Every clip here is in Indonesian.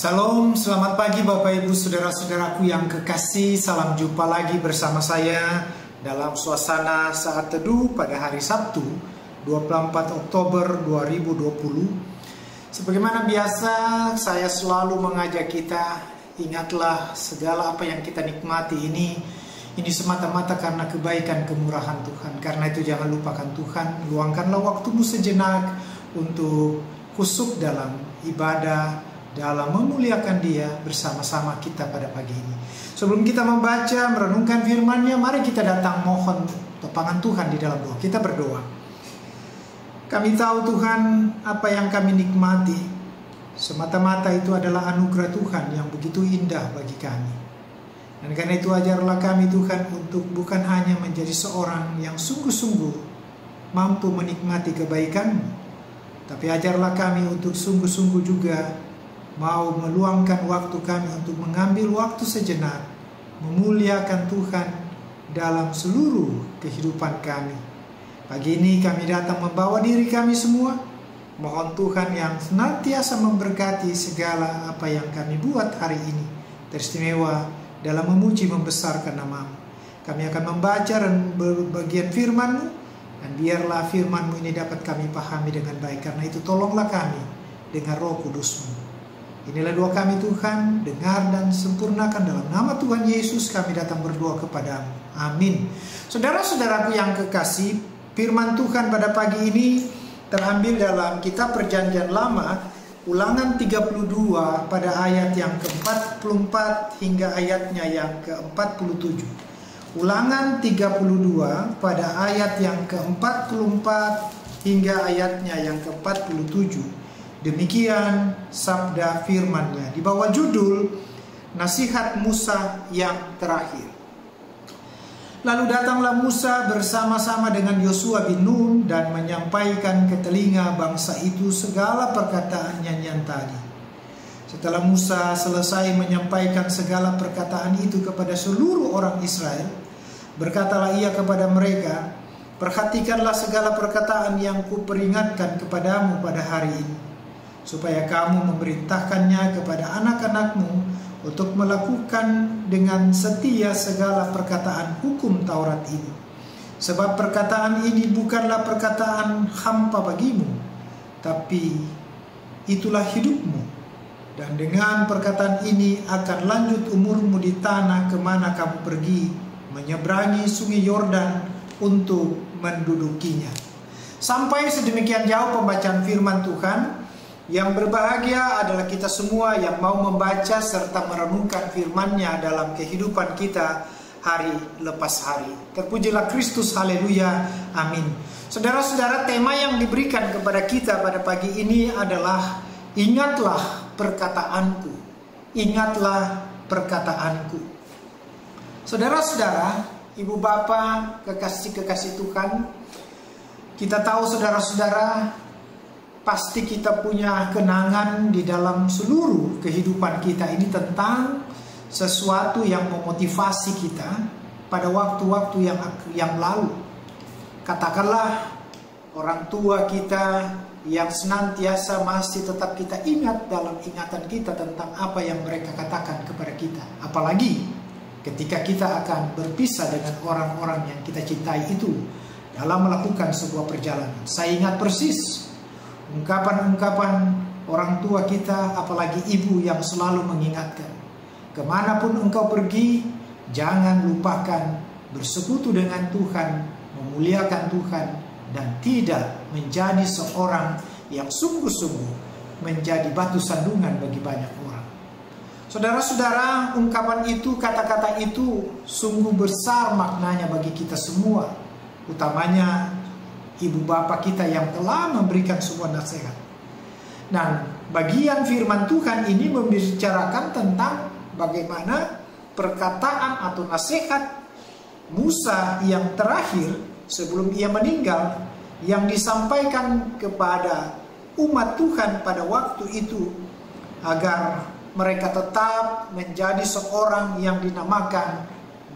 Salam, selamat pagi Bapak Ibu Saudara-saudaraku yang kekasih. Salam jumpa lagi bersama saya dalam suasana saat teduh pada hari Sabtu 24 Oktober 2020. Sebagaimana biasa, saya selalu mengajak kita, ingatlah segala apa yang kita nikmati ini semata-mata karena kebaikan kemurahan Tuhan. Karena itu jangan lupakan Tuhan, luangkanlah waktumu sejenak untuk khusyuk dalam ibadah, dalam memuliakan Dia bersama-sama kita pada pagi ini. Sebelum kita membaca, merenungkan firman-Nya, mari kita datang mohon topangan Tuhan di dalam doa. Kita berdoa. Kami tahu Tuhan, apa yang kami nikmati semata-mata itu adalah anugerah Tuhan yang begitu indah bagi kami. Dan karena itu ajarlah kami Tuhan untuk bukan hanya menjadi seorang yang sungguh-sungguh mampu menikmati kebaikan-Mu, tapi ajarlah kami untuk sungguh-sungguh juga mau meluangkan waktu kami untuk mengambil waktu sejenak memuliakan Tuhan dalam seluruh kehidupan kami. Pagi ini kami datang membawa diri kami semua. Mohon Tuhan yang senantiasa memberkati segala apa yang kami buat hari ini, teristimewa dalam memuji membesarkan nama-Mu. Kami akan membaca dan bagian firman-Mu, dan biarlah firman-Mu ini dapat kami pahami dengan baik. Karena itu tolonglah kami dengan Roh Kudus-Mu. Inilah doa kami Tuhan, dengar dan sempurnakan dalam nama Tuhan Yesus kami datang berdoa kepadamu. Amin. Saudara-saudaraku yang kekasih, firman Tuhan pada pagi ini terambil dalam kitab Perjanjian Lama, Ulangan 32 pada ayat yang ke-44 hingga ayatnya yang ke-47. Ulangan 32 pada ayat yang ke-44 hingga ayatnya yang ke-47. Demikian sabda firman-Nya di bawah judul Nasihat Musa yang terakhir. Lalu datanglah Musa bersama-sama dengan Yosua bin Nun dan menyampaikan ke telinga bangsa itu segala perkataan nyanyian tadi. Setelah Musa selesai menyampaikan segala perkataan itu kepada seluruh orang Israel, berkatalah ia kepada mereka, "Perhatikanlah segala perkataan yang kuperingatkan kepadamu pada hari ini, supaya kamu memerintahkannya kepada anak-anakmu untuk melakukan dengan setia segala perkataan hukum Taurat ini. Sebab perkataan ini bukanlah perkataan hampa bagimu, tapi itulah hidupmu. Dan dengan perkataan ini akan lanjut umurmu di tanah kemana kamu pergi, menyeberangi sungai Yordan untuk mendudukinya." Sampai sedemikian jauh pembacaan firman Tuhan. Yang berbahagia adalah kita semua yang mau membaca serta merenungkan firman-Nya dalam kehidupan kita hari lepas hari. Terpujilah Kristus, haleluya, amin. Saudara-saudara, tema yang diberikan kepada kita pada pagi ini adalah ingatlah perkataanku. Ingatlah perkataanku. Saudara-saudara, ibu bapa, kekasih-kekasih Tuhan, kita tahu saudara-saudara, pasti kita punya kenangan di dalam seluruh kehidupan kita ini tentang sesuatu yang memotivasi kita pada waktu-waktu yang lalu. Katakanlah orang tua kita yang senantiasa masih tetap kita ingat dalam ingatan kita tentang apa yang mereka katakan kepada kita. Apalagi ketika kita akan berpisah dengan orang-orang yang kita cintai itu dalam melakukan sebuah perjalanan. Saya ingat persis ungkapan-ungkapan orang tua kita, apalagi ibu yang selalu mengingatkan, kemanapun engkau pergi, jangan lupakan bersekutu dengan Tuhan, memuliakan Tuhan, dan tidak menjadi seorang yang sungguh-sungguh menjadi batu sandungan bagi banyak orang. Saudara-saudara, ungkapan itu, kata-kata itu sungguh besar maknanya bagi kita semua, utamanya ibu bapak kita yang telah memberikan sebuah nasihat. Dan bagian firman Tuhan ini membicarakan tentang bagaimana perkataan atau nasihat Musa yang terakhir sebelum ia meninggal, yang disampaikan kepada umat Tuhan pada waktu itu, agar mereka tetap menjadi seorang yang dinamakan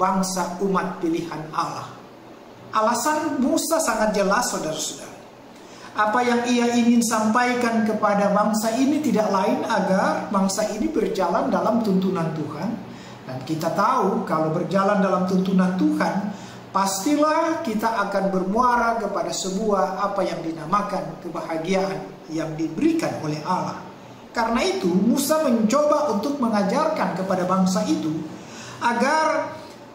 bangsa umat pilihan Allah. Alasan Musa sangat jelas, saudara-saudara. Apa yang ia ingin sampaikan kepada bangsa ini tidak lain agar bangsa ini berjalan dalam tuntunan Tuhan. Dan kita tahu kalau berjalan dalam tuntunan Tuhan, pastilah kita akan bermuara kepada sebuah apa yang dinamakan kebahagiaan yang diberikan oleh Allah. Karena itu Musa mencoba untuk mengajarkan kepada bangsa itu agar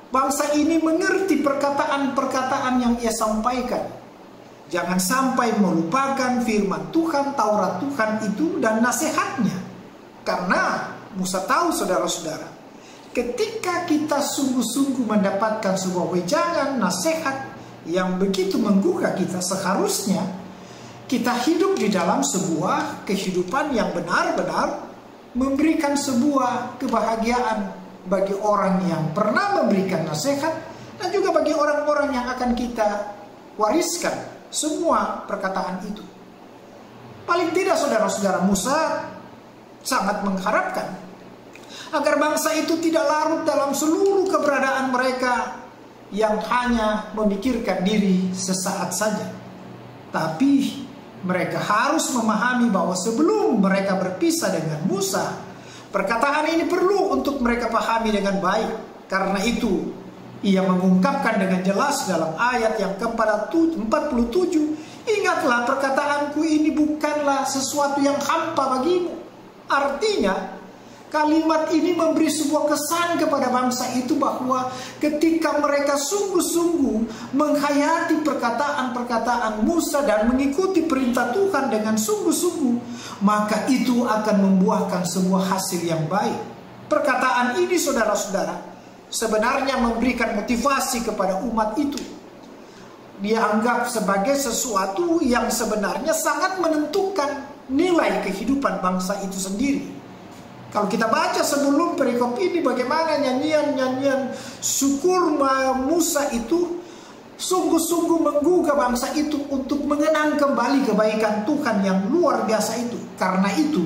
bangsa ini mengerti perkataan-perkataan yang ia sampaikan. Jangan sampai melupakan firman Tuhan, Taurat Tuhan itu dan nasihatnya. Karena Musa tahu, saudara-saudara, ketika kita sungguh-sungguh mendapatkan sebuah wejangan, nasihat yang begitu menggugah kita, seharusnya kita hidup di dalam sebuah kehidupan yang benar-benar memberikan sebuah kebahagiaan bagi orang yang pernah memberikan nasihat dan juga bagi orang-orang yang akan kita wariskan semua perkataan itu. Paling tidak, saudara-saudara, Musa sangat mengharapkan agar bangsa itu tidak larut dalam seluruh keberadaan mereka yang hanya memikirkan diri sesaat saja. Tapi mereka harus memahami bahwa sebelum mereka berpisah dengan Musa, perkataan ini perlu untuk mereka pahami dengan baik. Karena itu ia mengungkapkan dengan jelas dalam ayat yang ke-47, ingatlah perkataanku ini bukanlah sesuatu yang hampa bagimu. Artinya kalimat ini memberi sebuah kesan kepada bangsa itu bahwa ketika mereka sungguh-sungguh menghayati perkataan-perkataan Musa dan mengikuti perintah Tuhan dengan sungguh-sungguh, maka itu akan membuahkan sebuah hasil yang baik. Perkataan ini, saudara-saudara, sebenarnya memberikan motivasi kepada umat itu. Dianggap sebagai sesuatu yang sebenarnya sangat menentukan nilai kehidupan bangsa itu sendiri. Kalau kita baca sebelum perikop ini, bagaimana nyanyian-nyanyian syukur Musa itu sungguh-sungguh menggugah bangsa itu untuk mengenang kembali kebaikan Tuhan yang luar biasa itu. Karena itu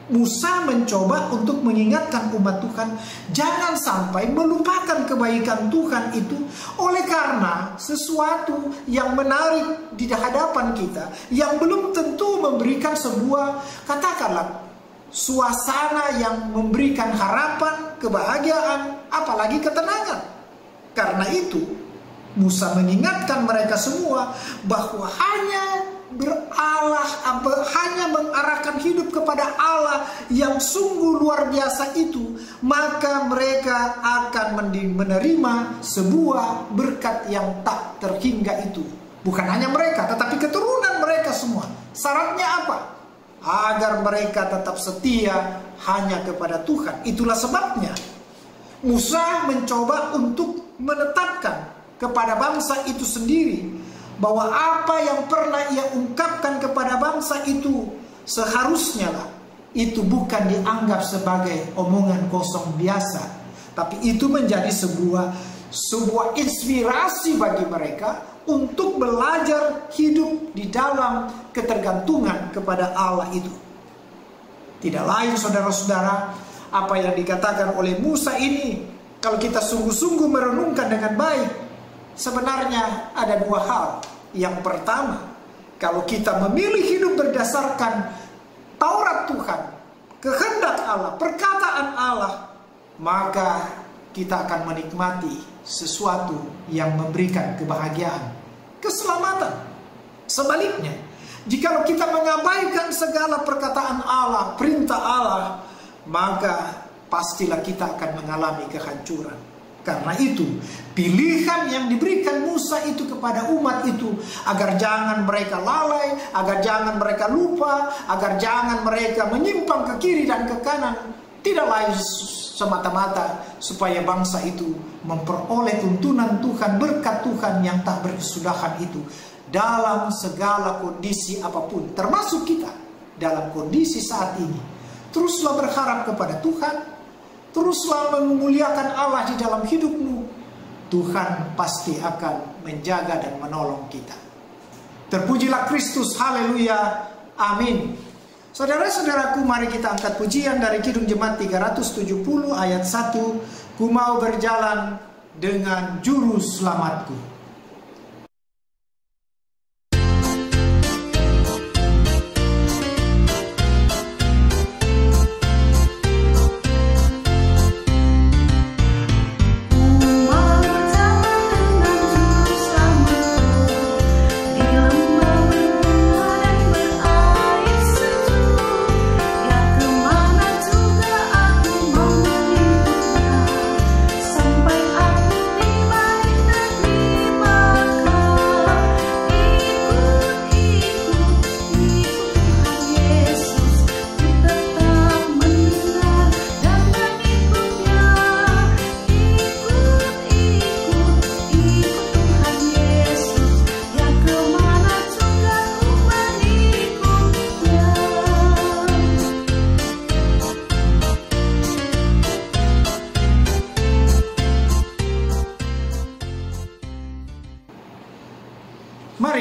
Musa mencoba untuk mengingatkan umat Tuhan jangan sampai melupakan kebaikan Tuhan itu oleh karena sesuatu yang menarik di hadapan kita yang belum tentu memberikan sebuah, katakanlah, suasana yang memberikan harapan, kebahagiaan, apalagi ketenangan. Karena itu Musa mengingatkan mereka semua bahwa hanya mengarahkan hidup kepada Allah yang sungguh luar biasa itu, maka mereka akan menerima sebuah berkat yang tak terhingga itu. Bukan hanya mereka, tetapi keturunan mereka semua. Syaratnya apa? Agar mereka tetap setia hanya kepada Tuhan. Itulah sebabnya Musa mencoba untuk menetapkan kepada bangsa itu sendiri bahwa apa yang pernah ia ungkapkan kepada bangsa itu seharusnya lah itu bukan dianggap sebagai omongan kosong biasa, tapi itu menjadi sebuah inspirasi bagi mereka untuk belajar hidup di dalam ketergantungan kepada Allah itu. Tidak lain, saudara-saudara, apa yang dikatakan oleh Musa ini, kalau kita sungguh-sungguh merenungkan dengan baik, sebenarnya ada dua hal. Yang pertama, kalau kita memilih hidup berdasarkan Taurat Tuhan, kehendak Allah, perkataan Allah, maka kita akan menikmati sesuatu yang memberikan kebahagiaan, keselamatan. Sebaliknya, jika kita mengabaikan segala perkataan Allah, perintah Allah, maka pastilah kita akan mengalami kehancuran. Karena itu, pilihan yang diberikan Musa itu kepada umat itu, agar jangan mereka lalai, agar jangan mereka lupa, agar jangan mereka menyimpang ke kiri dan ke kanan, tidak lain semata-mata supaya bangsa itu memperoleh tuntunan Tuhan, berkat Tuhan yang tak berkesudahan itu dalam segala kondisi apapun, termasuk kita dalam kondisi saat ini. Teruslah berharap kepada Tuhan, teruslah memuliakan Allah di dalam hidupmu. Tuhan pasti akan menjaga dan menolong kita. Terpujilah Kristus, haleluya, amin. Saudara-saudaraku, mari kita angkat pujian dari Kidung Jemaat 370 ayat 1. Ku mau berjalan dengan juru selamatku.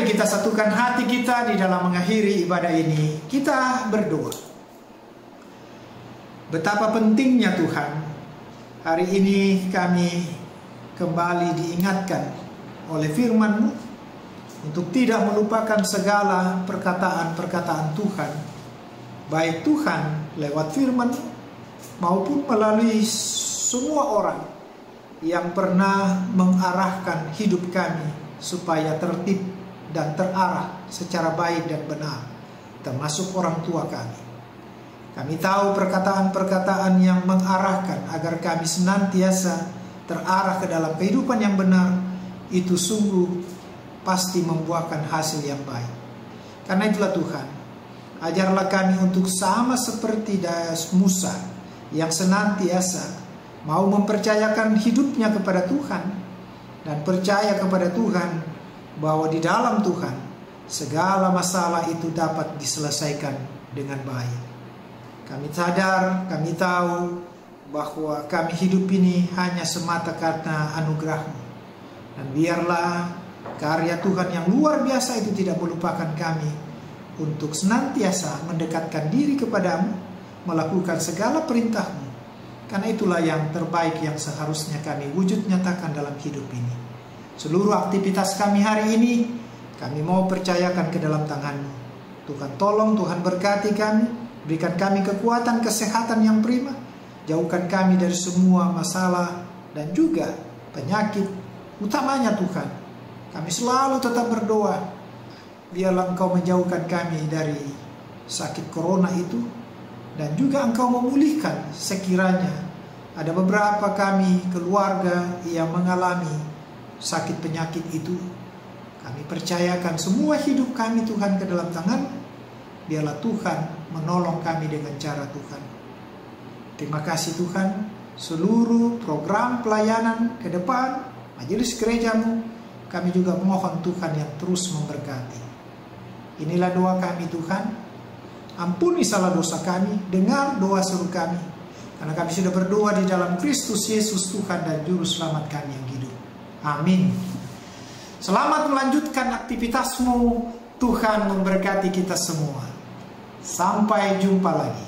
Mari kita satukan hati kita di dalam mengakhiri ibadah ini. Kita berdoa. Betapa pentingnya Tuhan, hari ini kami kembali diingatkan oleh firman-Mu untuk tidak melupakan segala perkataan-perkataan Tuhan, baik Tuhan lewat firman maupun melalui semua orang yang pernah mengarahkan hidup kami supaya tertib dan terarah secara baik dan benar, termasuk orang tua kami. Kami tahu perkataan-perkataan yang mengarahkan agar kami senantiasa terarah ke dalam kehidupan yang benar, itu sungguh pasti membuahkan hasil yang baik. Karena itulah Tuhan, ajarlah kami untuk sama seperti Musa yang senantiasa mau mempercayakan hidupnya kepada Tuhan dan percaya kepada Tuhan bahwa di dalam Tuhan segala masalah itu dapat diselesaikan dengan baik. Kami sadar, kami tahu bahwa kami hidup ini hanya semata karena anugerah-Mu. Dan biarlah karya Tuhan yang luar biasa itu tidak melupakan kami untuk senantiasa mendekatkan diri kepada-Mu, melakukan segala perintah-Mu. Karena itulah yang terbaik yang seharusnya kami wujud nyatakan dalam hidup ini. Seluruh aktivitas kami hari ini, kami mau percayakan ke dalam tangan-Mu. Tuhan tolong, Tuhan berkati kami, berikan kami kekuatan, kesehatan yang prima, jauhkan kami dari semua masalah dan juga penyakit. Utamanya Tuhan, kami selalu tetap berdoa, biarlah Engkau menjauhkan kami dari sakit corona itu, dan juga Engkau memulihkan sekiranya ada beberapa kami keluarga yang mengalami sakit penyakit itu. Kami percayakan semua hidup kami Tuhan ke dalam tangan. Biarlah Tuhan menolong kami dengan cara Tuhan. Terima kasih Tuhan, seluruh program pelayanan ke depan majelis gereja-Mu, kami juga mohon Tuhan yang terus memberkati. Inilah doa kami Tuhan, ampuni salah dosa kami, dengar doa seru kami, karena kami sudah berdoa di dalam Kristus Yesus Tuhan dan Juru Selamat kami yang hidup. Amin. Selamat melanjutkan aktivitasmu, Tuhan memberkati kita semua. Sampai jumpa lagi.